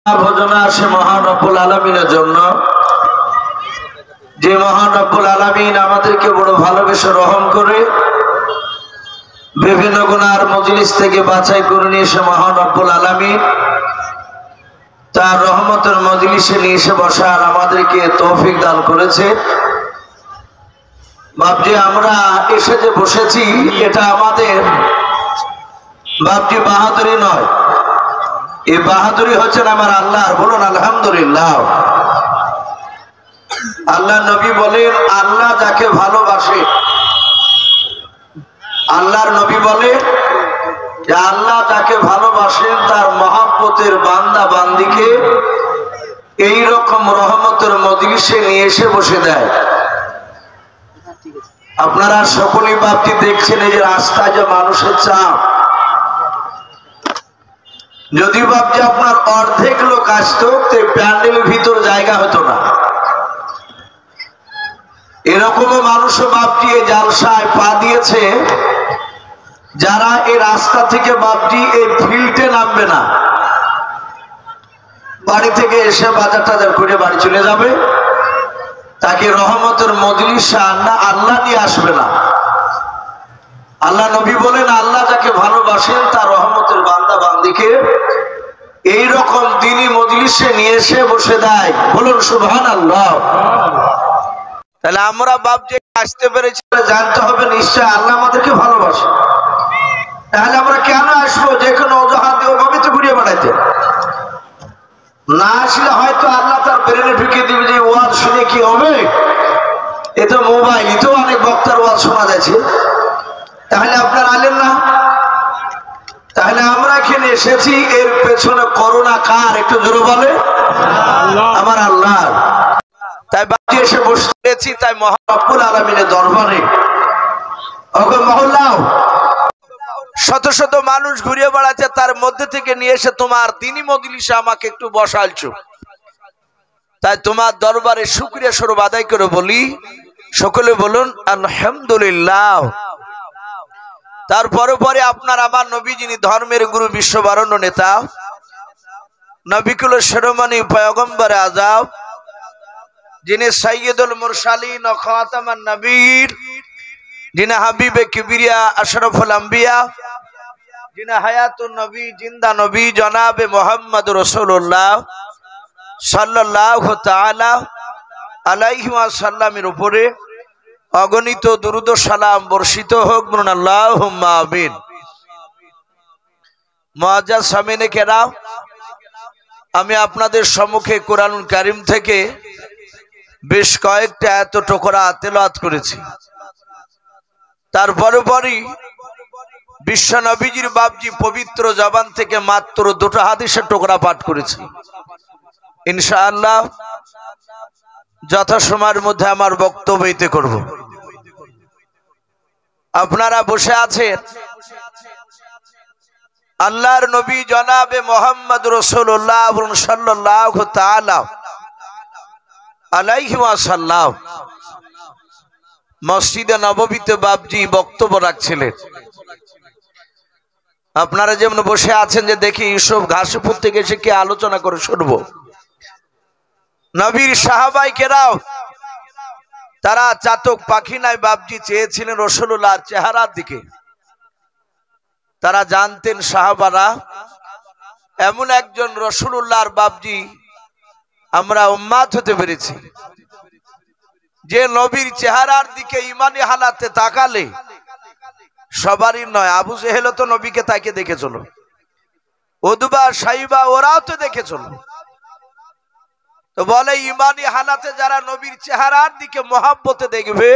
ভোজনা আসে মহান রব্বুল আলামিনের জন্য, যে মহান রব্বুল আলামিন আমাদেরকে বড় ভালোবেসে রহম করে বিভিন্ন গুনার মজলিস থেকে বাছাই করে নিয়ে এসে মহান রব্বুল আলামিন তার রহমতের মজলিসে নিয়ে এসে বসার আমাদেরকে তৌফিক দান করেছে। বাপজি, আমরা এসে যে বসেছি এটা আমাদের বাপজি বাহাদুরি নয়, এই বাহাদুরি হচ্ছেন আমার আল্লাহর। বলুন আলহামদুলিল্লাহ। আল্লাহ নবী বলেন, আল্লাহ যাকে ভালোবাসে, আল্লাহর নবী বলে যে আল্লাহ যাকে ভালোবাসেন তার মহব্বতের বান্দা বান্দিকে এই রকম রহমতের মজলিসে নিয়ে এসে বসে দেয়। আপনারা সকলেই বাপটি দেখছেন এই যে রাস্তায় যে মানুষের চাপ, যদি বাপজি আপনার অর্ধেক লোক আসতো তো প্যান্ডেলের ভিতর জায়গা হতো না। এরকমও মানুষও বাপজি এই জালসায় পা দিয়েছে যারা এই রাস্তা থেকে বাপজি এই ফিল্ডে নামবে না, বাড়ি থেকে এসে বাজার টাজার করে বাড়ি চলে যাবে, তাকে রহমতের মজলিসে আল্লাহ নিয়ে আসবে না। আল্লাহ নবী বলেন, আল্লাহ যাকে ভালোবাসেন তার রহমতের বান্দা বান্দিকে এইরকম দিনী মজলিসে নিয়ে এসে বসে দেয়। বলুন সুবহানাল্লাহ। তাহলে আমরা বাপ যে আসতে পেরেছি জানতে হবে নিশ্চয় আল্লাহ আমাদেরকে ভালোবাসে। তাহলে আমরা কেন আসবো? যে কোনো অজুহাত দিয়ে ওভাবে তো ঘুরিয়ে বেড়াইতে না আসলে হয়তো আল্লাহ তার ব্রেনে ঢুকিয়ে দিবে যে ওয়াজ শুনে কি হবে, এ তো মোবাইল, এতেও অনেক বক্তার ওয়াজ শোনা যাচ্ছে। তাহলে আপনারা আলেন না? তাহলে আমরা এখানে এসেছি, এর পেছনে করোনা কার? একটু জোরে বলে আমার আল্লাহ। তাই বাড়ি এসে বসেছি, তাই মহান রব্বুল আলামিনের দরবারে ওগো মহল্লাও শত শত মানুষ ঘুরিয়ে বেড়াচ্ছে, তার মধ্যে থেকে নিয়ে এসে তোমার দ্বীনি মজলিসে আমাকে একটু বসালছো। তাই তোমার দরবারে শুকরিয়া স্বরূপ আদায় করে বলি, সকলে বলুন আলহামদুলিল্লাহ। তারপরে পরে আপনার আমার নবী, যিনি ধর্মের গুরু, বিশ্ববরণ্য নেতা, নবিকুল শিরোমণি পয়গম্বর আযম, যিনি সাইয়্যিদুল মুরসালিন ও খাতামান নবীর, যিনি হাবিবে কিবরিয়া আশরাফুল আম্বিয়া, যিনি হায়াতুন নবী, জিন্দা নবী, জনাবে মুহাম্মদুর রাসূলুল্লাহ সাল্লাল্লাহু তাআলা আলাইহি ওয়াসাল্লামের উপরে অগণিত দুরূদ ও সালাম বর্ষিত হোক। বলুন আল্লাহুম্মা আমিন। মুআজ্জাজ সামিনে কেরাম, আমি আপনাদের সম্মুখে কোরআনুল কারীম থেকে বেশ কয়েকটা আয়াত টুকরা তেলাওয়াত করেছি। তারপরে পরই বিশ্ব নবীজির বাপজি পবিত্র জবান থেকে মাত্র দুটো হাদিসের টুকরা পাঠ করেছি। ইনশাআল্লাহ যথাসময়ের মধ্যে আমার বক্তব্য দিতে করব। আপনারা বসে আছেন, আল্লাহর নবী জনাবে মুহাম্মদ রাসূলুল্লাহ সাল্লাল্লাহু তাআলা আলাইহি ওয়াসাল্লাম মসজিদে নববীতে বাপজি বক্তব্য রাখছিলেন। আপনারা যেমন বসে আছেন, যে দেখি ইউসুফ ঘাসপুর থেকে এসে কি আলোচনা করে শুনবো। নবীর সাহাবাই কেরাম তারা চাতক পাখি নাই বাপজি চেয়েছিলেন রাসূলুল্লাহর চেহারার দিকে। তারা জানতেন সাহাবারা এমন একজন রাসূলুল্লাহর বাপজি আমরা উম্মাত হতে পেরেছি, যে নবীর চেহারার দিকে ইমানি হালাতে তাকালে সবারই নয়, আবু জেহেল তো নবীকে তাকে দেখেছিল, উদবা সাইবা ওরাও তো দেখেছিল। তো বলে ইমানি হালাতে যারা নবীর চেহারার দিকে মহব্বতে দেখবে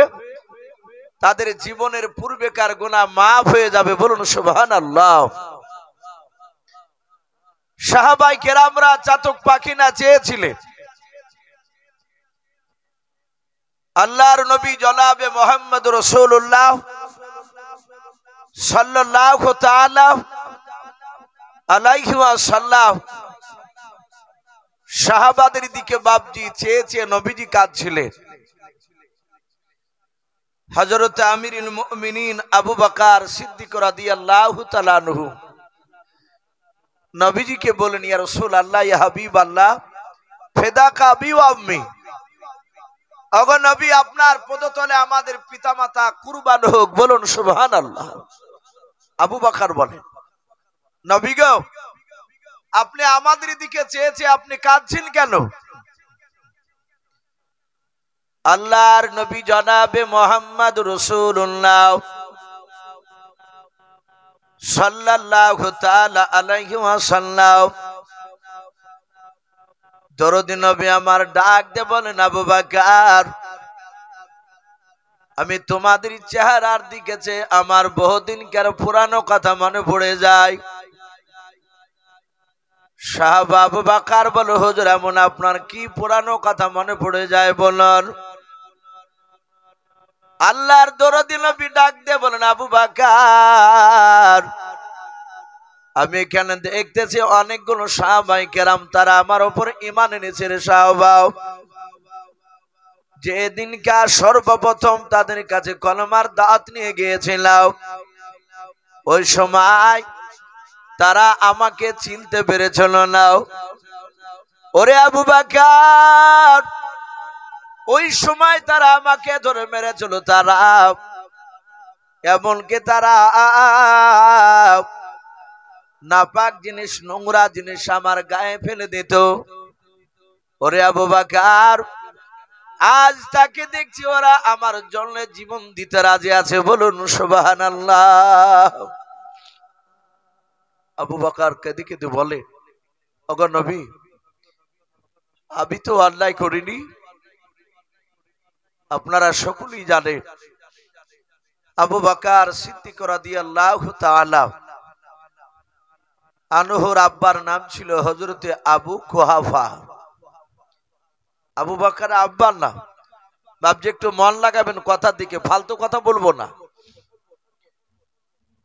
তাদের জীবনের পূর্বেকার গুনাহ মাফ হয়ে যাবে। বলুন সুবহানাল্লাহ। সাহাবাই কেরামরা চাতক পাখি না চেয়েছিলেন আল্লাহর নবী জনাবে মুহাম্মদ রাসূলুল্লাহ সাল্লাল্লাহু তাআলা আলাইহি ওয়াসাল্লাম সাহাবাদের দিকে বাপজি চেয়ে চেয়ে নবীজি কাঁদছিলেন। হযরত আমিরুল মুমিনিন আবু বকর সিদ্দিক রাদিয়াল্লাহু তাআলা আনহু নবীজিকে বলেন, ইয়া রাসূলুল্লাহ, ইয়া হাবিবাল্লাহ, ফিদাকা আবি ওয়া আম্মি, ওগো নবী, আপনার পদতলে আমাদের পিতামাতা কুরবান হোক। বলুন সুবহানাল্লাহ। আবু বকর বলেন, নবী গো, আপনি আমাদের দিকে চেয়েছে, আপনি কাঁদছেন কেন? আল্লাহর নবী জনাবে মুহাম্মদ রাসূলুল্লাহ সাল্লাল্লাহু তাআলা আলাইহি ওয়াসাল্লাম দরদি নবী আমার ডাক দে বলেন, আবু বকর, আমি তোমাদের চেহারার দিকে চেয়ে আমার বহুদিনকার পুরানো কথা মনে পড়ে যায়। সাহাবা আবু বকর বলে, হুজুর, এমন আপনার কি পুরানো কথা মনে পড়ে যায় বলুন। আল্লাহর দরদি নবী ডাক দিয়ে বলেন, আবু বকর, আমি এখানে দেখতেছি অনেকগুলো সাহাবায়ে কেরাম তারা আমার উপর ঈমান এনেছে রে সাহাবা। যেদিনকার সর্বপ্রথম তাদের কাছে কলমার দাওয়াত নিয়ে গিয়েছিলাম, ওই সময় তারা আমাকে চিনতে পেরেছিল না। ওরে আবু বকর, ওই সময় তারা আমাকে ধরে মেরেছিল। তারা এমনকি তারা নাপাক জিনিস, নোংরা জিনিস আমার গায়ে ফেলে দিত। ওরে আবু বকর, আজ তাকে দেখছি ওরা আমার জন্য জীবন দিতে রাজি আছে। বলুন সুবহানাল্লাহ। আবু বকর কেঁদে কেঁদে বলে, ওগো নবী, আমি তো অন্যায় করিনি, আপনারা সকলেই জানেন। আবু বকর সিদ্দিক রাদিয়াল্লাহু তাআলা আনহুর আব্বার নাম ছিল হযরতে আবু কুহাফা। আবু বকর আব্বার নাম। বাপজি একটু মন লাগাবেন কথার দিকে, ফালতু কথা বলবো না।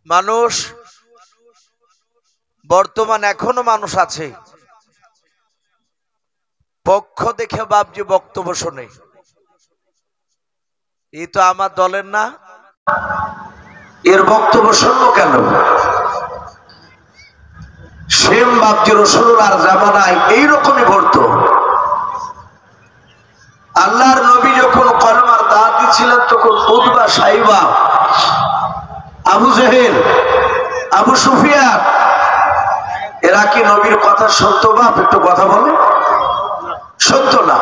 মানুষ বর্তমান এখনো মানুষ আছে পক্ষ দেখে বাপজি বক্তব্য শোনে। এই তো আমার দলের না, এর বক্তব্য শুনলো কেন? সেম বাপজি রাসূলুল্লাহর জামানায় এইরকমই ঘটতো। আল্লাহর নবী যখন কলমার দাওয়াত দিচ্ছিলেন, তখন উতবা, সাইবা, আবু জেহেল, আবু সুফিয়ান এরা কি নবীর কথা শুনতো? বাপ একটু কথা বলে, শুনতো না।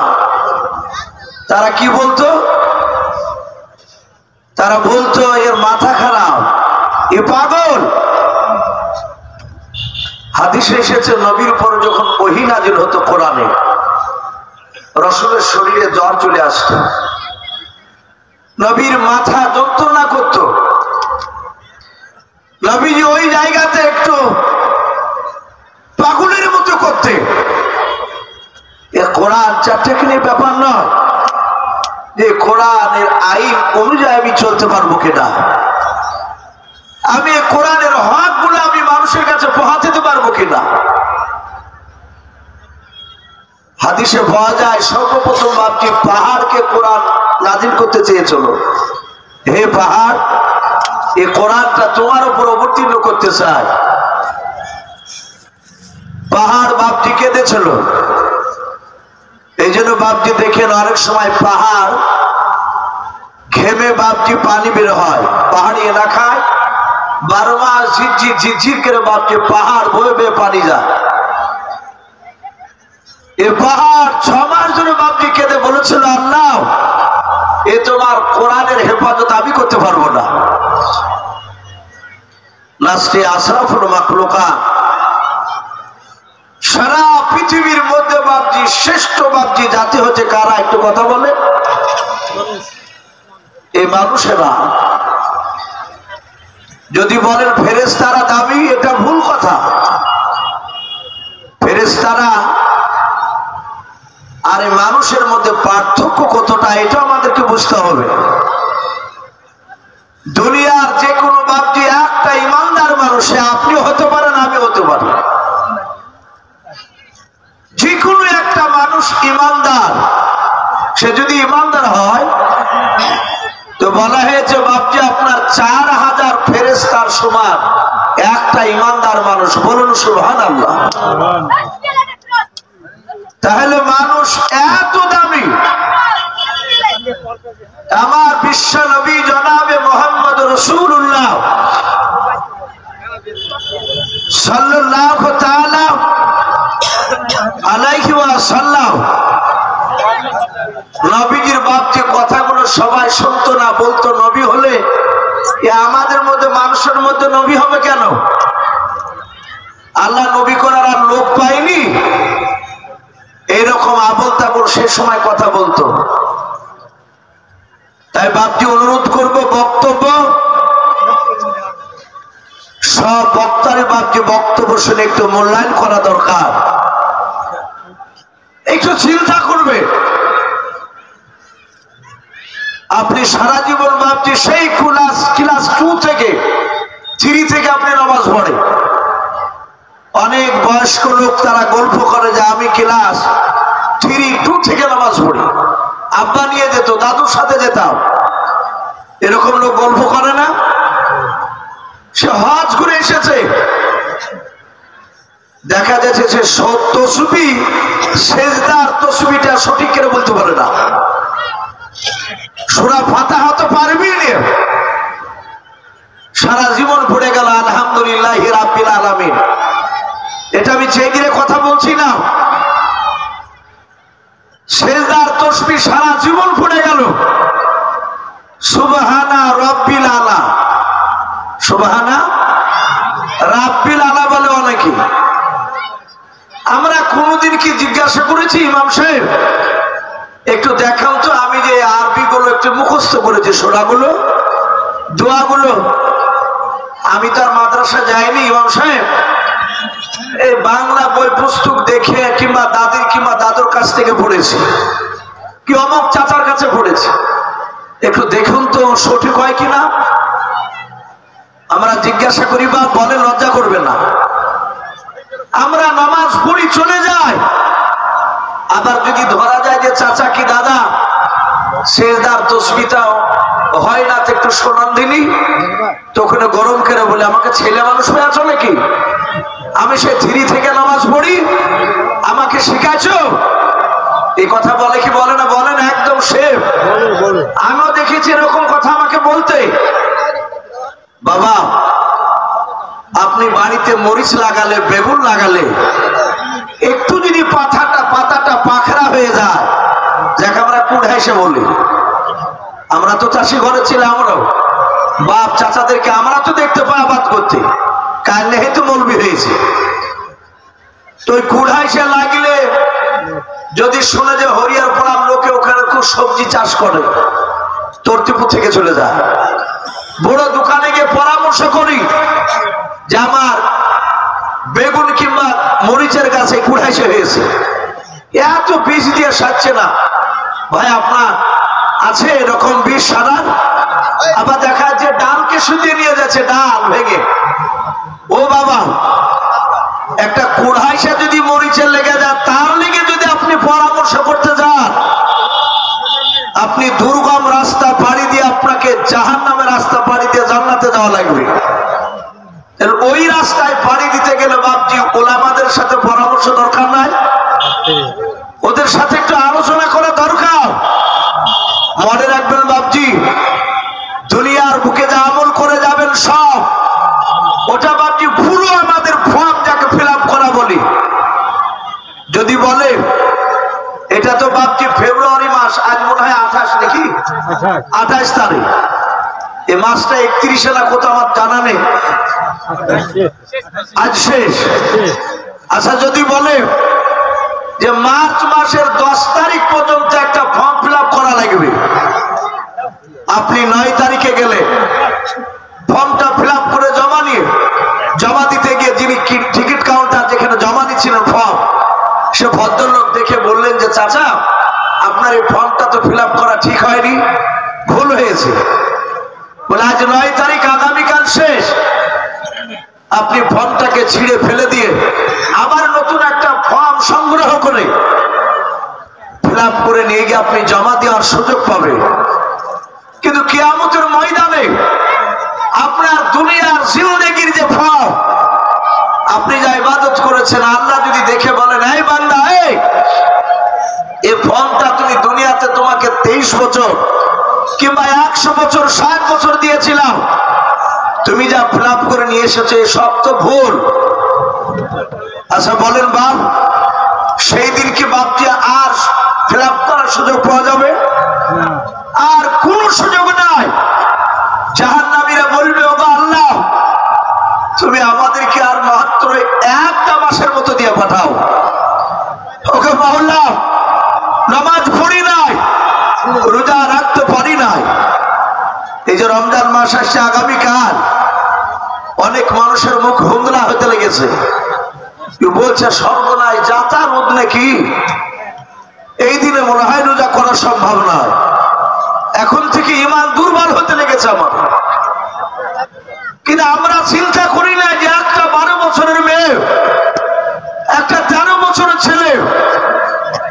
তারা কি বলতো? তারা বলতো, এর মাথা খারাপ, এ পাগল। হাদিসে এসেছে, নবীর উপর যখন ওহী নাযিল হতো কোরআনে, রাসূলের শরীরে জ্বর চলে আসতো, নবীর মাথা যন্ত্রণা করত। নবীজি ওই জায়গাতে একটু পাগলের মতো করতে। এ কোরআন চারটেখানি ব্যাপার নয় যে কোরআনের আইন অনুযায়ী আমি চলতে পারবো কিনা, আমি কোরআনের হক গুলো আমি মানুষের কাছে পৌঁছে দিতে পারবো কিনা। হাদিসে পাওয়া যায়, সর্বপ্রথম বাপজি পাহাড়কে কোরআন নাজিল করতে চেয়েছিল। হে পাহাড়, এই কোরআনটা তোমার উপর অবতীর্ণ করতে চায়। পাহাড় বাপজি কেঁদেছিল। এই জন্য বাপজি দেখেন, অনেক সময় পাহাড় ঘেমে বাপজি পানি বের হয়। পাহাড়ি এলাকায় 12 মাস ঝিরঝির ঝিরঝির করে বাপজি পাহাড় বয়ে বয়ে পানি যায়। এ পাহাড় 6 মাস ধরে বাপজি কেঁদে বলেছিল, আল্লাহ, এ তোমার কোরআনের হেফাজত আমি করতে পারবো না। লাস্টে আশরাফুল মাখলুকাত, সারা পৃথিবীর মধ্যে বাপজি শ্রেষ্ঠ বাপজি জাতি হচ্ছে কারা? একটু কথা বলে। এই মানুষেরা। যদি বলেন ফেরেশতারা দামি, এটা ভুল কথা। ফেরেশতারা আর এই মানুষের মধ্যে পার্থক্য কতটা, এটা আমাদেরকে বুঝতে হবে। দুনিয়ার যে কোনো বাপজি একটা ইমানদার মানুষ, আপনিও হতে পারেন, আমি হতে পারি। যে কোনো একটা মানুষ ইমানদার, সে যদি ইমানদার হয় তো বলা হয়েছে বাপজি আপনার 4000 ফেরেশতার সমান একটা ইমানদার মানুষ। মানুষ, বলুন সুবহানাল্লাহ। তাহলে মানুষ এত দামি, আমার বিশ্ব নবী জনাবে মুহাম্মদ রাসূলুল্লাহ সাল্লাল্লাহু তাআলা আলাইহি ওয়াসাল্লাম নবীজির বাপ যে কথাগুলো সবাই শুনতো না, বলতো নবী হলে আমাদের মধ্যে মানুষের মধ্যে নবী হবে কেন? আল্লাহ নবী করার আর লোক পায়নি, এইরকম আবল তাবল সে সময় কথা বলতো। তাই বাপজি অনুরোধ করব, বক্তব্য সব বক্তারে বাপজি বক্তব্য শুনে একটু মূল্যায়ন করা দরকার, একটু চিন্তা করবে। আপনি সারা জীবন বাপজি সেই ক্লাস 2 থেকে 3 থেকে আপনি নামাজ পড়ে। অনেক বয়স্ক লোক তারা গল্প করে যে আমি ক্লাস 3-2 থেকে নামাজ পড়ি, আব্বা নিয়ে যেত, দাদুর সাথে যেতাম। এরকম লোক গল্প করে না? সে হজ করে এসেছে, দেখা যাচ্ছে সে তসবি সেজদার তসবিটা সঠিক করে বলতে পারে না, সূরা ফাতিহা তো পারবেই না, সারা জীবন পড়ে গেল আলহামদুলিল্লাহি রাব্বিল আলামিন। এটা আমি চেয়ে কথা বলছি না, সেজদার তসবিহ সারা জীবন পড়ে গেল, সুবহানা রাব্বিল আলা, সুবহানা রাব্বিল আলা বলে অনেকে। আমরা কোনদিন কি জিজ্ঞাসা করেছি ইমাম সাহেব একটু দেখাও তো, আমি যে আরবি গুলো একটু মুখস্থ করেছি, সূরাগুলো দোয়াগুলো, আমি তার মাদ্রাসা যাইনি ইমাম সাহেব, এই বাংলা বই পুস্তক দেখে কিংবা দাদির কিংবা দাদুর কাছ থেকে পড়েছি, কি অমুক চাচার কাছে পড়েছি, একটু দেখুন তো সঠিক হয় কিনা। আমরা জিজ্ঞাসা করি বা বলে লজ্জা করবে না। আমরা নামাজ পড়ি চলে যাই, আবার যদি ধরা যায় যে চাচা কি দাদা সেজদার তসবিহটা হয় না, একটু শোনান দিনি, তখন গরম করে বলে আমাকে ছেলে মানুষ হয়ে আছো নাকি? আমি সে 3 থেকে নামাজ পড়ি, আমাকে শিখাইছো? এই কথা বলে কি বলে না? বলেন একদম সেফ। আমিও দেখেছি এরকম কথা আমাকে বলতে। বাবা আপনি বাড়িতে মরিচ লাগালে, বেগুন লাগালে, একটু যদি পাতাটা পাখরা হয়ে যায়, যাকে আমরা কুড়াইসে বলি, আমরা তো চাষি ঘরে ছিলাম, আমরাও বাপ চাচাদেরকে আমরা তো দেখতে পাই আবাদ করতে, কারণে হেতু মৌলবি হয়েছে। তো ওই কুড়াইসে লাগিলে যদি শুনে যে হরিয়ার পড়ার লোকে ওখানে খুব সবজি চাষ করে, তর্তিপুর থেকে চলে যায়। বড় দোকানে গিয়ে পরামর্শ করি যে আমার বেগুন কিংবা মরিচের গাছে কুড়াইসে হয়েছে, এত বীজ দিয়ে সারছে না, ভাই আপনার আছে এরকম বীজ সারার? আবার দেখা যাচ্ছে ডালকে শুকিয়ে নিয়ে যাচ্ছে, ডাল ভেঙে। ও বাবা, একটা কুড়াইসে যদি মরিচের লেগে যায়, তার লেগে যদি আপনি পরামর্শ করতে যান, আপনি দুর্গম রাস্তা পাড়ি দিয়ে আপনাকে জাহান্নামের রাস্তা পাড়ি দিয়ে জান্নাতে যাওয়া লাগবে। ওই রাস্তায় পাড়ি দিতে গেলে বাপজি ওলামাদের সাথে পরামর্শ দরকার নাই? ওদের সাথে একটু আলোচনা করা দরকার। মনে রাখবেন বাপজি, দুনিয়ার বুকে যা আমল করে যাবেন সব, ওটা বাপজি পুরো আমাদের ফর্ম যাকে ফিল আপ করা বলি। যদি বলে এটা তো বাপজি ফেব্রুয়ারি মাস, আজ মনে হয় 28 নাকি 28 তারিখ, এই মাসটা 31 না কত আমার জানা নেই, আজ শেষ। আচ্ছা যদি বলে যে মার্চ মাসের 10 তারিখ পর্যন্ত একটা ফর্ম ফিল আপ করা লাগবে, আপনি 9 তারিখে গেলে ফর্মটা ফিল আপ করে জমা দিতে গিয়ে যিনি টিকিট কাউন্টার যেখানে জমা দিচ্ছিলেন ফর্ম, সে ভদ্রলোক দেখে বললেন যে চাচা আপনার এই ফর্মটা তো ফিল আপ করা ঠিক হয়নি, ভুল হয়েছে। বলে আজ 9 তারিখ, আগামীকাল শেষ। আপনি ফর্মটাকে ছিঁড়ে ফেলে দিয়ে আবার নতুন একটা ফর্ম সংগ্রহ করে ফিল আপ করে নিয়ে গিয়ে আপনি জমা দেওয়ার সুযোগ পাবেন। কিন্তু কিয়ামতের ময়দানে আপনার দুনিয়ার জিন্দেগির যে ফর্ম, করেছেন। আল্লাহ যদি দেখে বলেন, এই বান্দা, এই ফোনটা তুমি দুনিয়াতে তোমাকে 23 বছর কিংবা 100 বছর 60 বছর দিয়েছিলাম, তুমি যা ফিল আপ করে নিয়ে এসেছো সব তো ভুল। আচ্ছা বলেন বাপ, সেই দিন কি বাপটি আর ফিল আপ করার সুযোগ পাওয়া যাবে? আর কোন সুযোগ নাই। জাহান্নামীরা বলবে, ওগো আল্লাহ, তুমি আমাদেরকে আর মাত্র একটা মাসের মতো দিয়ে পাঠাও। ওকে মাওলা, নামাজ পড়ি নাই, রোজা রাখতে পারি নাই। এই যে রমজান মাস আসছে আগামীকাল, অনেক মানুষের মুখ হুন্দলা হতে লেগেছে। বলছে সর্বনাশ, যাতা রোদ নাকি, এই দিনে মনে হয় রোজা করা সম্ভব নয়। এখন থেকে ইমান দুর্বল হতে লেগেছে আমার। কিন্তু আমরা চিন্তা করি না যে একটা 12 বছরের মেয়ে, একটা 13 বছরের ছেলে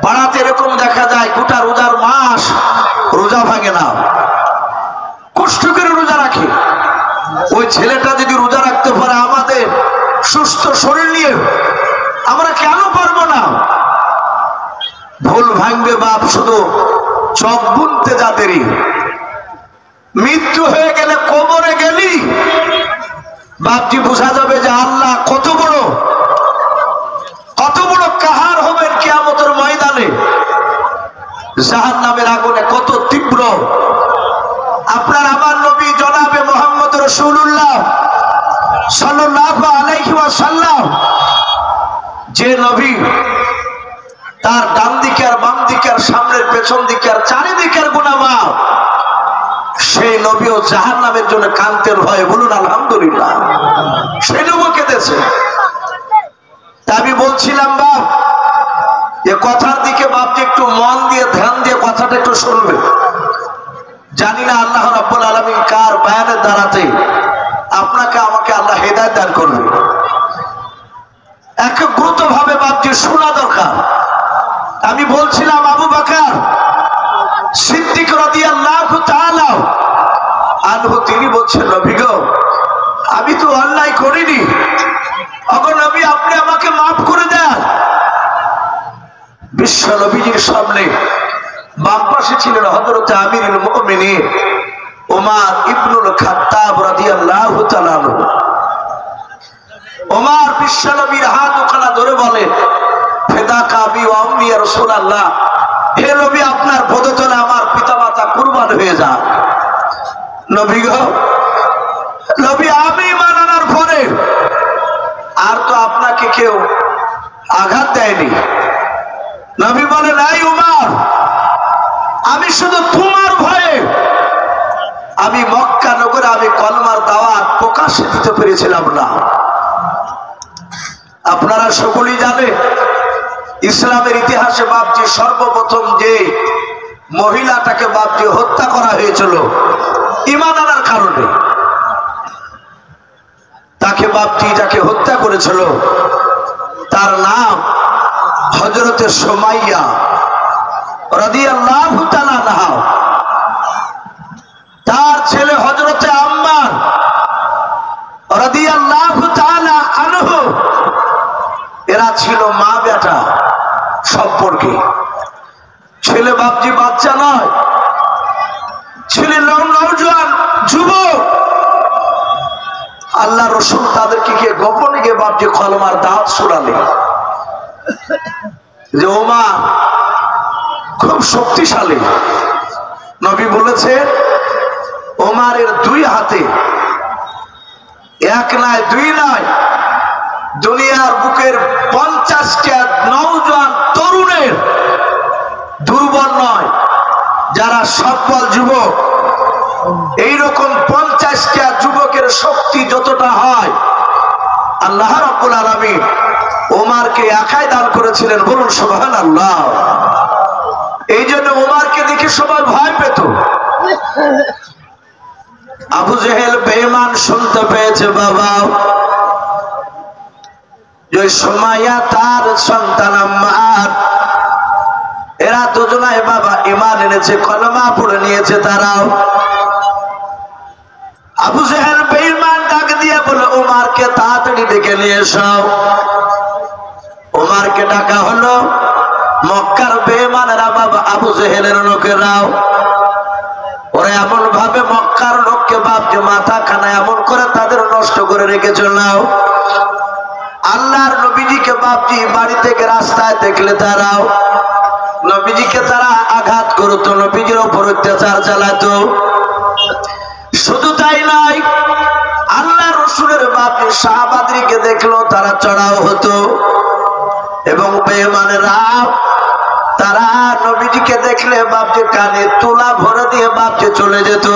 পাড়াতে এরকম দেখা যায় গোটা রোজার মাস রোজা ভাঙে না, কষ্ট করে রোজা রাখে। ওই ছেলেটা যদি রোজা রাখতে পারে আমাদের সুস্থ শরীর নিয়ে, আমরা কেন পারবো না? ভুল ভাঙবে বাপ শুধু চোখ বুনতে যা দেরি। মৃত্যু হয়ে গেলে কবরে গেলি বাপজি বোঝা যাবে যে আল্লাহ কত বড় কাহার হবেন কিয়ামতের ময়দানে। জাহান্নামের আগুনে কত তীব্র। আপনার আমার নবী জনাবে মুহাম্মদ রাসূলুল্লাহ সাল্লাল্লাহু আলাইহি ওয়াসাল্লাম, যে নবী তার ডান দিকে আর বাম দিকে আর সামনের পেছন দিকে আর চারিদিকের গুনাহ, সেই নবীও জাহান্নামের জন্য কাঁদতেন ভয়ে। বলুন আলহামদুলিল্লাহ। সেই নবী কেঁদেছে। আমি বলছিলাম বাপ, যে কথার দিকে বাপকে একটু মন দিয়ে ধ্যান দিয়ে কথাটা একটু শুনবে। জানি না আল্লাহ রাব্বুল আলামিন কার বয়ানের দ্বারাতে আপনাকে আমাকে আল্লাহ হেদায়েত দান করবে। একগ্রত ভাবে বাপকে শোনা দরকার। আমি বলছিলাম আবু বকর সিদ্দিক রাদিয়াল্লাহু তাআলা আনহু, তিনি বলছেন, নবী গো, আমি তো অন্যায় করিনি, ওগো নবী, আপনি আমাকে মাফ করে দেন। বিশ্ব নবীজির সামনে বাম পাশে ছিলেন হযরত আমিরুল মুমিনিন ওমর ইবনুল খাত্তাব রাদিয়াল্লাহু তাআলা আনহু। ওমর বিশ্ব নবীর হাত ওখানে ধরে বলেন, ফিদাকা আবি ওয়া উম্মি ইয়া রাসূলুল্লাহ, হে নবী, আপনার পদতলে আমার পিতামাতা কুরবান হয়ে যান। নবী গো, নবী, আমি ঈমান আনার পরে আর তো আপনাকে কেউ আঘাত দেয়নি। নবী বলেন, এই উমর, আমি শুধু তোমার ভয়ে আমি মক্কা নগরে আমি কলমার দাওয়াত প্রকাশে দিতে পেরেছিলাম না। আপনারা সকলেই জানেন ইসলামের ইতিহাসে বাপজি সর্বপ্রথম যে মহিলাটাকে বাপজি হত্যা করা হয়েছিল ঈমান আনার কারণে, তাকে বাপজি যাকে হত্যা করেছিল তার নাম হযরতে সুমাইয়া রাদিয়াল্লাহু তাআলা আনহা। তার ছেলে হযরতে আম্মার রাদিয়াল্লাহু তাআলা আনহু, এরা ছিল মা বেটা সম্পর্কে। ছেলে বাপজি বাচ্চা নয়, ছেলে নওজোয়ান যুবক। আল্লাহ রাসূল তাদেরকে গিয়ে গোপনে গিয়ে বাপজি কলমার দাওয়াত শোনালেন যে ওমর খুব শক্তিশালী। নবী বলেছেন, ওমরের 2 হাতে, 1 নয় 2 নয়, দুনিয়ার বুকের 50টা নওজোয়ান তরুণের, দুর্বল নয়, যারা সফল যুবক, এইরকম 50টা যুবকের শক্তি যতটা হয় আল্লাহ রাব্বুল আলামিন ওমরকে একাই দান করেছিলেন। বলুন সুবহানাল্লাহ। এই জন্য ওমরকে দেখে সবাই ভয় পেত। আবু জেহেল বেঈমান শুনতে পেয়েছে বাবা যে সুমাইয়া তার সন্তান আম্মার, এরা দুজনাই বাবা ঈমান এনেছে, কলমা পড়ে নিয়েছে তারাও। আবু জেহেল বেঈমান ডাক দিয়ে বলে, ওমরকে তাড়াতাড়ি ডেকে নিয়ে এসো। ওমরকে ডাকা হলো। মক্কার বেঈমানেরা বাবা আবু জেহেলের লোকেরাও ওরা এমন ভাবে মক্কার লোককে বাপকে মাথা খানা এমন করে তাদের নষ্ট করে রেখেছিল। নাও আল্লাহর নবীজিকে বাপজি বাড়ি থেকে রাস্তায় দেখলে তারাও নবীজিকে তারা আঘাত করতো, নবীজির উপর অত্যাচার চালাতো। শুধু তাই নয়, আল্লাহ রসুলের বাপজি সাহাবাদেরকে দেখলো তারা চড়াও হতো এবং বেঈমানেরা তারা নবীজিকে দেখলে বাপজি কানে তুলা ভরে দিয়ে বাপজি চলে যেত।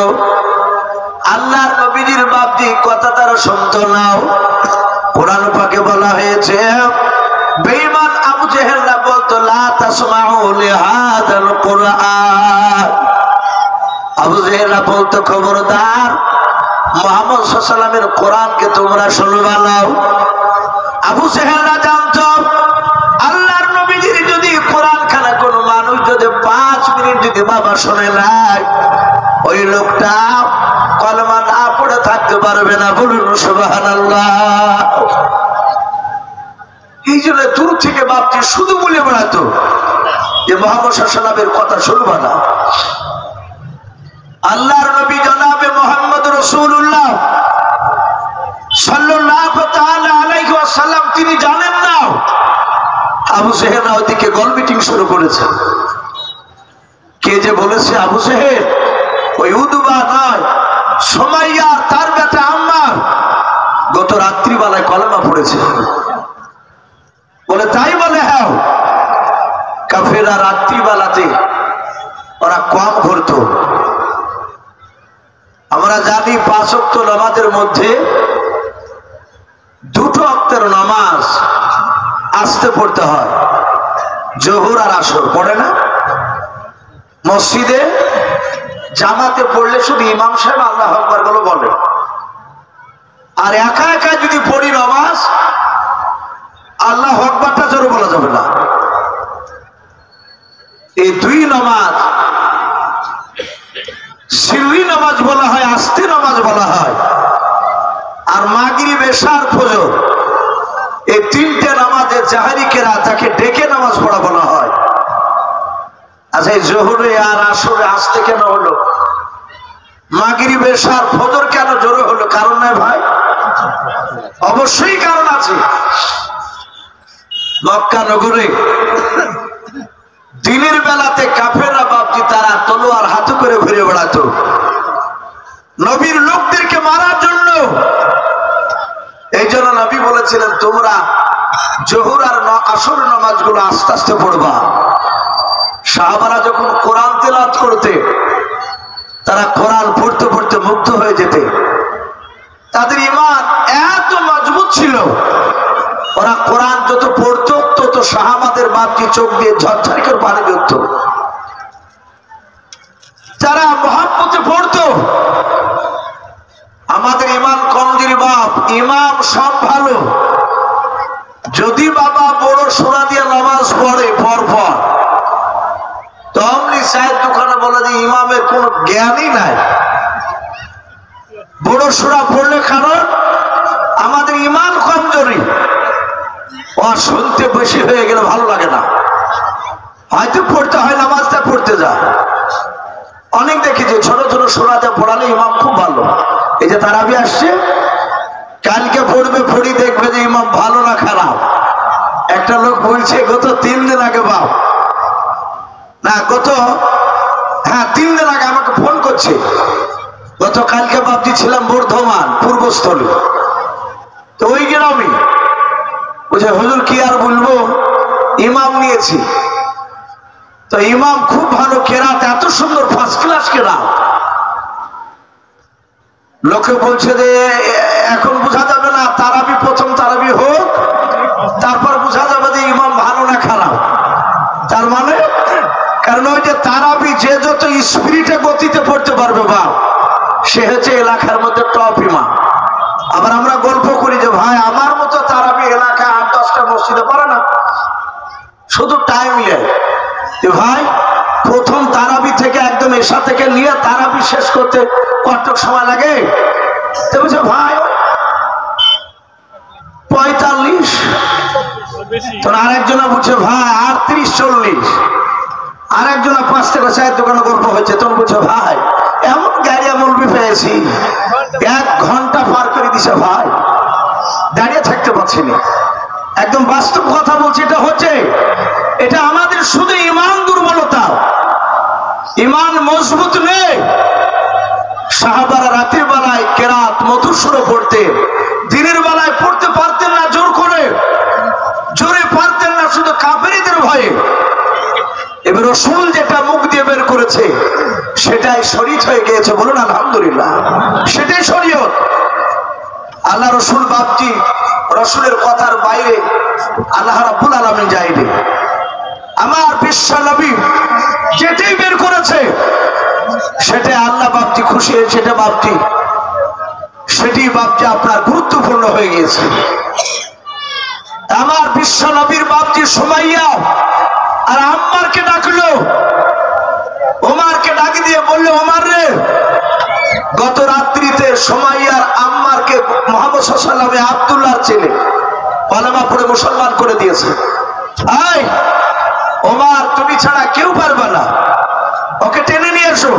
আল্লাহর নবীজির বাপজি কথা তারা শুনতো না। কোরআন পাকে বলা হয়েছে বেঈমান আবু জেহেলরা বলতো লা তাসমাউ লিহাদাল কুরআন। আবু জেহেলরা বলতো খবরদার মুহাম্মদ সাল্লাল্লাহু আলাইহি ওয়াসাল্লামের কোরআনকে তোমরা শুনবা না। আবু জেহেলরা জানতো আল্লাহর নবীজির যদি কোরআন খানা কোনো মানুষ যদি 5 মিনিট যদি বাবা শুনে নাই, ওই লোকটা কলমা না পড়ে থাকতে পারবে না। বলুন সুবহানাল্লাহ। এই জন্য দূর থেকে বাপটি শুধু বলে বেড়াতো যে মুহাম্মদ সাল্লাল্লাহু আলাইহি ওয়াসাল্লামের কথা শুনবা না। আল্লাহর নবী জনাবে মুহাম্মদ রাসূলুল্লাহ সাল্লাল্লাহু তাআলা আলাইহি ওয়াসাল্লাম তিনি জানেন না আবু জেহেল ওদিকে গোল মিটিং শুরু করেছে। কে যে বলেছে আবু জেহেল ওই উদবা নয়, সুমাইয়া তার বেটা আম্মার গত রাত্রিবেলায় কলেমা পড়েছে বলে। তাই বলে হ্যাঁ, কাফেররা রাত্রিবেলাতে ওরা কম ঘুরতো। আমরা জানি 5 ওয়াক্ত নামাজের মধ্যে 2 ওয়াক্তের নামাজ আস্তে পড়তে হয়, জোহর আর আসর পড়ে না। মসজিদে জামাতে পড়লে শুধু ইমাম সাহেব আল্লাহু আকবার বলে বলে, আর একা একা যদি পড়ি নামাজ আল্লাহু আকবারটা জোরে বলা যাবে না। এই 2 নামাজ সিররি নামাজ বলা হয়, আস্তে নামাজ বলা হয়। আর মাগরিব এশার ফজর এই 3টে নামাজে জাহরি কেরাত তাকে ডেকে নামাজ পড়া বলা হয়। আচ্ছা এই জোহরে আর আসরে আস্তে কেন হলো, মাগরিব এশার ফজর কেন জোরে হলো? কারণ নাই ভাই, অবশ্যই কারণ আছে। মক্কা নগরে দিনের বেলাতে কাফেররা বাপজি তারা তলোয়ার হাতে করে ঘুরে বেড়াতো নবীর লোকদেরকে মারার জন্য। এই জন্য নবী বলেছিলেন তোমরা জোহর আর আসর নামাজগুলো আস্তে আস্তে পড়বা। সাহাবারা যখন কোরআন তেলাওয়াত করতে তারা কোরআন পড়তে পড়তে মুগ্ধ হয়ে যেতে। তাদের ঈমান এত মজবুত ছিল, ওরা কোরআন যত পড়তো তত সাহাবাদের বাপজি চোখ দিয়ে ঝরঝর করে পানি বেরোত। যারা মুহাব্বতে পড়তো। আমাদের ঈমান কমজোরি বাপ, ইমাম সব ভালো, যদি বাবা বড় সূরা দিয়ে নামাজ পড়ে পরপর তো অমনি সাহেব দোকানে বলে যে ইমামের কোনো জ্ঞানই নাই। বড় সূরা পড়লে কারণ আমাদের ঈমান কমজোরি, ও শুনতে বেশি হয়ে গেলে ভালো লাগে না, হয়তো পড়তে হয় নামাজটা পড়তে যায়। অনেক দেখেছি ছোট ছোট সূরাতে পড়ালে ইমাম খুব ভালো। এই যে তারাবি আসছে, কালকে পড়বে, পড়ি দেখবে যে ইমাম ভালো না খারাপ। একটা লোক বলছে গত 3 দিন আগে বাপ না গত 3 দিন আগে আমাকে ফোন করছে, গত কালকে বাপজি ছিলাম বর্ধমান পূর্বস্থলী, তো ওই গ্রামে বলছে হুজুর কি আর বলবো, ইমাম নিয়েছি, তো ইমাম খুব ভালো কেরাত, এত সুন্দর ফার্স্ট ক্লাস কেরাত। লোকে বলছে যে এখন বোঝা যাবে না, তারাবি প্রথম তারাবি হোক তারপর বোঝা যাবে যে ইমাম ভালো না খারাপ। তার মানে কারণ ওই যে তারাবি যে যত স্পিরিটে গতিতে পড়তে পারবে বাপ, সে হচ্ছে এলাকার মধ্যে টপ ইমাম। আবার আমরা গল্প করি যে ভাই আমার মতো তারাবি এলাকায় 8-10টা মসজিদে পড়ে না, শুধু টাইম নেয়। ভাই প্রথম তারাবি থেকে একদম এশা থেকে নিয়ে তারাবি শেষ করতে কত সময় লাগে? তো বলছে ভাই 45 তখন আরেকজনা বুঝছে ভাই 38-40, আরেকজনা 5 টাকা চায়ের দোকানে গল্প হয়েছে, তখন বুঝছে ভাই এমন গাড়ি মৌলবি পেয়েছি 1 ঘন্টা পার করে দিছে ভাই, দাঁড়িয়ে থাকতে পারছি না। একদম বাস্তব কথা বলছি, এটা হচ্ছে, এটা আমাদের শুধু ইমান দুর্বলতা, ইমান মজবুত নেই। সাহাবারা রাতের বেলায় কেরাত মধুসূর পড়তে, দিনের বেলায় পড়তে পারতেন না, জোর করে জোরে পারতেন না, শুধু কাফেরদের ভয়ে। এবার রাসূল যেটা মুখ দিয়ে বের করেছে সেটাই শরীয়ত হয়ে গিয়েছে, বলুন আলহামদুলিল্লাহ, সেটাই শরীয়ত। আল্লাহ রাসূল বাপজি রাসূলের কথার বাইরে আল্লাহ রাব্বুল আলামিন যায়নি। আমার বিশ্ব নবী যেটাই বের করেছে সেটাই আল্লাহ বাপজি খুশি হয়েছে, সেটা বাপজি সেটি বাপজি আপনার গুরুত্বপূর্ণ হয়ে গিয়েছে। আমার বিশ্ব নবীর বাপজি সুমাইয়া আর আম্মারকে ডাকলো, ওমরকে ডাক দিয়ে বললো, ওমর রে, গত রাত্রিতে সুমাইয়ার আম্মারকে মুহাম্মদ সাল্লাল্লাহু আলাইহি ওয়াসাল্লাম আব্দুল্লাহর ছেলে কলেমা পড়ে মুসলমান করে দিয়েছে। এই ওমর, তুমি ছাড়া কেউ পারবে না, ওকে টেনে নিয়ে এসো।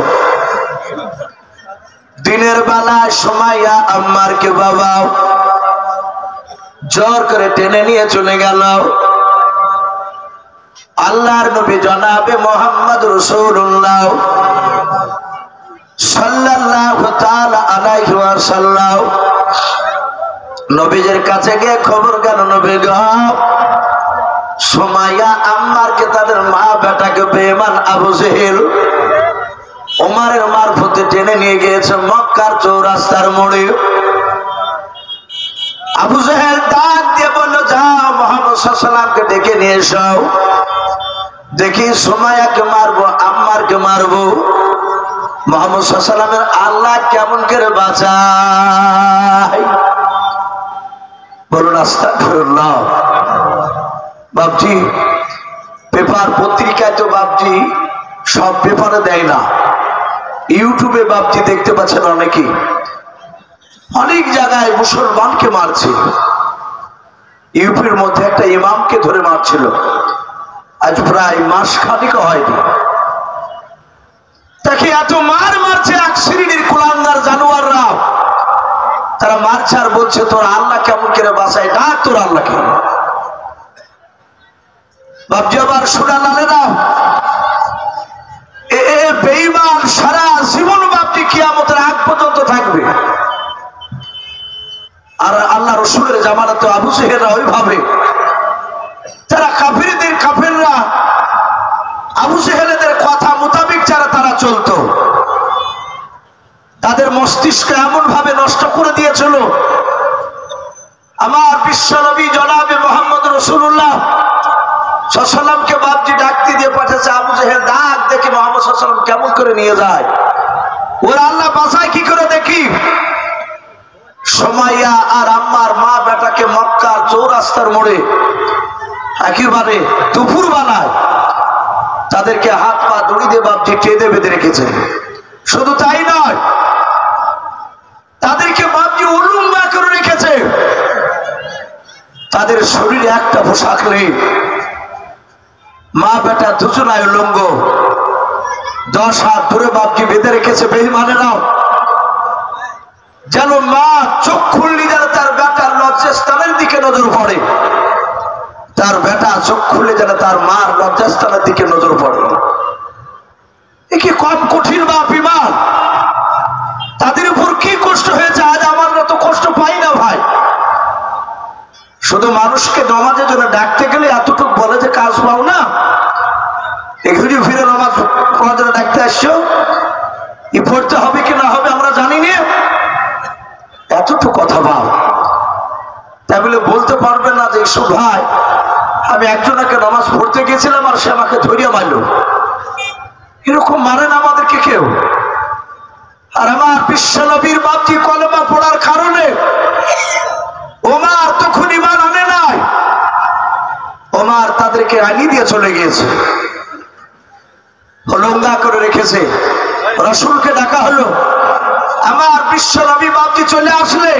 দিনের বেলায় সুমাইয়া আম্মারকে বাবা জোর করে টেনে নিয়ে চলে গেল। আল্লাহর নবী জনাবে মুহাম্মদ রাসূলুল্লাহ সাল্লাল্লাহু তাআলা আলাইহি ওয়াসাল্লাম নবীর কাছে গিয়ে খবর গেল, নবী গো, সুমাইয়া আম্মারকে তাদের মা বেটাকে বেঈমান আবু জেহেল ওমরের মারফতে টেনে নিয়ে গিয়েছে মক্কার চৌরাস্তার মোড়ে। আবু জেহেল ডাক দিয়ে বলল, যাও মুহাম্মদ সাল্লাল্লাহু আলাইহি ওয়াসাল্লামকে ডেকে নিয়ে এসো, দেখি সুমাইয়াকে মারবো আম্মারকে মারবো, মুহাম্মদ সাল্লাল্লাহু আলাইহি ওয়াসাল্লামের আল্লাহ কেমন করে বাঁচায়। বলুন আস্তাগফিরুল্লাহ। বাপজি পেপার পত্রিকায় তো বাপজি সব পেপারে দেয় না, ইউটিউবে বাপজি দেখতে পাচ্ছেন অনেকেই অনেক জায়গায় মুসলমানকে মারছে। ইউপির মধ্যে একটা ইমামকে ধরে মারছিল, আজ প্রায় মাস খানিক হয়নি। তাকে এত মারছে এক শ্রেণীর কুলাঙ্গার জানোয়াররা, তারা মারছে আর বলছে তোর আল্লাহ কেমন করে বাঁচায়, ডাক তোর আল্লাহকে। বাপজি আবার শোনা লালেরা, বেঈমান সারা জীবন বাপজি কিয়ামতের আগ পর্যন্ত থাকবে। আর আল্লাহ রাসূলের জামানাতে আবু জেহেলরা ওইভাবে, যারা কাফেররা আবু জেহেলদের কথা মোতাবেক যারা তারা চলতো, তাদের মস্তিষ্ক এমন ভাবে নষ্ট করে দিয়েছিল। আমার বিশ্ব নবী জনাবে মুহাম্মদ রাসূলুল্লাহ সাল্লাল্লাহু আলাইহি ওয়াসাল্লামকে বাপজি ডাকতে দিয়ে পাঠাচ্ছে, আবু জেহেল ডাক দেখি মুহাম্মদ সাল্লাল্লাহু আলাইহি ওয়াসাল্লাম কেমন করে নিয়ে যায়, ওরা আল্লাহ বাঁচায় কি করে দেখি। সুমাইয়া আর আম্মার মা বেটাকে মক্কার চৌরাস্তার মোড়ে একেবারে দুপুর বানায় তাদেরকে হাত পা দড়ি দিয়ে বাপজি টেনে বেঁধে রেখেছে। শুধু তাই নয়, তাদেরকে বাপজি উলঙ্গ করে রেখেছে, তাদের শরীরে একটা পোশাক নেই, মা বেটা দুজনায় উলঙ্গ, 10 হাত ধরে বাপজি বেঁধে রেখেছে বেঈমানেরাও। যেন মা চোখ খুললি যেন তার বেটার লজ্জাস্থানের দিকে নজর পড়ে, তার বেটা চোখ খুললে যেন তার মার লজ্জাস্থানের দিকে নজর পড়ে। এ কি কম কঠিন বাপ ইমান, তাদের উপর কি কষ্ট হয়েছে, আজ আমরা তো কষ্ট পাই না ভাই। শুধু মানুষকে নামাজের জন্য ডাকতে গেলে এতটুকু বলে যে কাজ পাও না, ঘুরে ফিরে নামাজ পড়ার জন্য ডাকতে আসছো, ই পড়তে হবে কি না হবে আমরা জানি না, এতটুকু কথা পাও। তাই বলে বলতে পারবেন না যে ইসু ভাই আমি একজনকে নামাজ পড়তে গেছিলাম আর সে আমাকে ধরিয়ে মারলো, এরকম মানে না আমাদেরকে কেউ। আর আমার বিশ্ব নবীর বাপজি কলেমা পড়ার কারণে ওমর তখন ঈমান আনে নাই, ওমর তাদেরকে আনি দিয়ে চলে গিয়েছে, হলঙ্গা করে রেখেছে। রাসূলকে ডাকা হলো, আমার বিশ্ব নবী বাপজি চলে আসলে